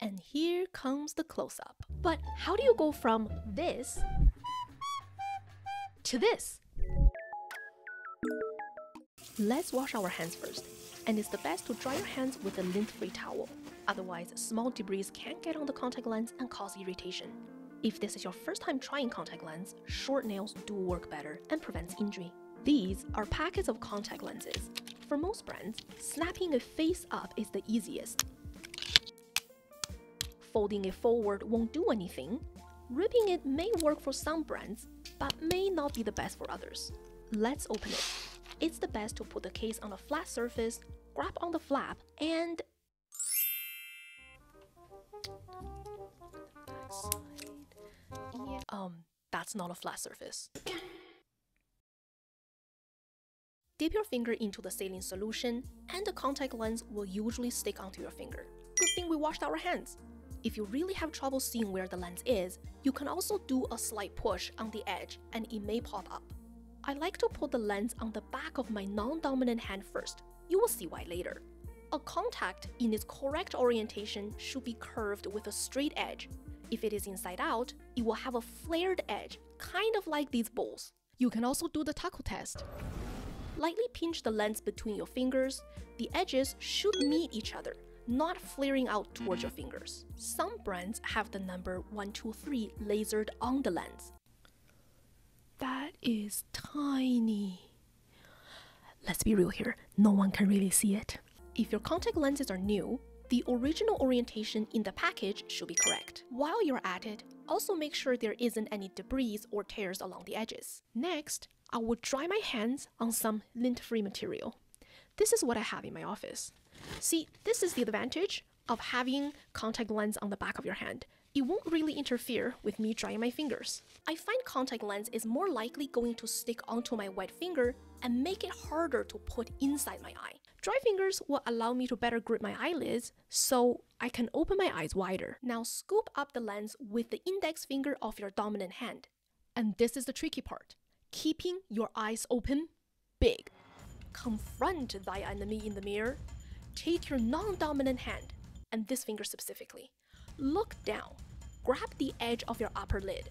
And here comes the close-up. But how do you go from this to this? Let's wash our hands first, and it's the best to dry your hands with a lint-free towel. Otherwise, small debris can get on the contact lens and cause irritation. If this is your first time trying contact lens, short nails do work better and prevents injury. These are packets of contact lenses. For most brands, snapping it face up is the easiest. Folding it forward won't do anything. Ripping it may work for some brands, but may not be the best for others. Let's open it. It's the best to put the case on a flat surface, grab on the flap, and that's not a flat surface. Dip your finger into the saline solution, and the contact lens will usually stick onto your finger. Good thing we washed our hands. If you really have trouble seeing where the lens is, you can also do a slight push on the edge and it may pop up. I like to put the lens on the back of my non-dominant hand first. You will see why later. A contact in its correct orientation should be curved with a straight edge. If it is inside out, it will have a flared edge, kind of like these bowls. You can also do the taco test. Lightly pinch the lens between your fingers. The edges should meet each other, not flaring out towards your fingers. Some brands have the number 123 lasered on the lens. That is tiny. Let's be real here, no one can really see it. If your contact lenses are new, the original orientation in the package should be correct. While you're at it, also make sure there isn't any debris or tears along the edges. Next, I will dry my hands on some lint-free material. This is what I have in my office. See, this is the advantage of having contact lens on the back of your hand. It won't really interfere with me drying my fingers. I find contact lens is more likely going to stick onto my wet finger and make it harder to put inside my eye. Dry fingers will allow me to better grip my eyelids, so I can open my eyes wider. Now scoop up the lens with the index finger of your dominant hand. And this is the tricky part. Keeping your eyes open big. Confront thy enemy in the mirror. Take your non-dominant hand, and this finger specifically. Look down. Grab the edge of your upper lid.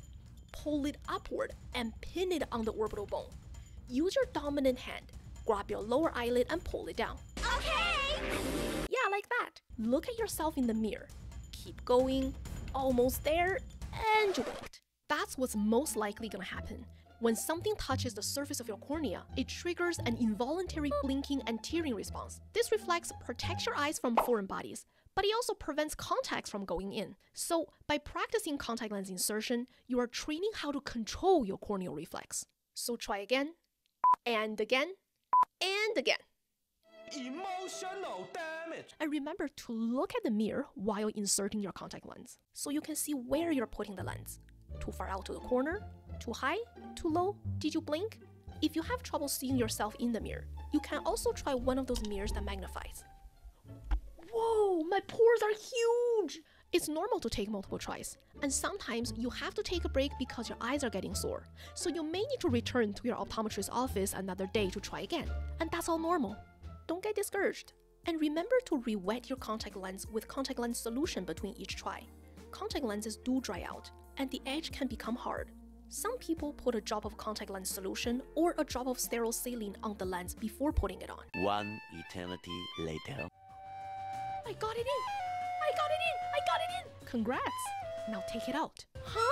Pull it upward and pin it on the orbital bone. Use your dominant hand. Grab your lower eyelid and pull it down. Okay! Yeah, like that. Look at yourself in the mirror. Keep going. Almost there. And wait. That's what's most likely gonna happen. When something touches the surface of your cornea, it triggers an involuntary blinking and tearing response. This reflex protects your eyes from foreign bodies, but it also prevents contacts from going in. So, by practicing contact lens insertion, you are training how to control your corneal reflex. So try again, and again, and again. Emotional damage. And remember to look at the mirror while inserting your contact lens, so you can see where you're putting the lens. Too far out to the corner? Too high? Too low? Did you blink? If you have trouble seeing yourself in the mirror, you can also try one of those mirrors that magnifies. Whoa, my pores are huge! It's normal to take multiple tries, and sometimes you have to take a break because your eyes are getting sore. So you may need to return to your optometrist's office another day to try again, and that's all normal. Don't get discouraged. And remember to re-wet your contact lens with contact lens solution between each try. Contact lenses do dry out, and the edge can become hard. Some people put a drop of contact lens solution or a drop of sterile saline on the lens before putting it on. One eternity later. I got it in! I got it in! I got it in! Congrats! Now take it out. Huh?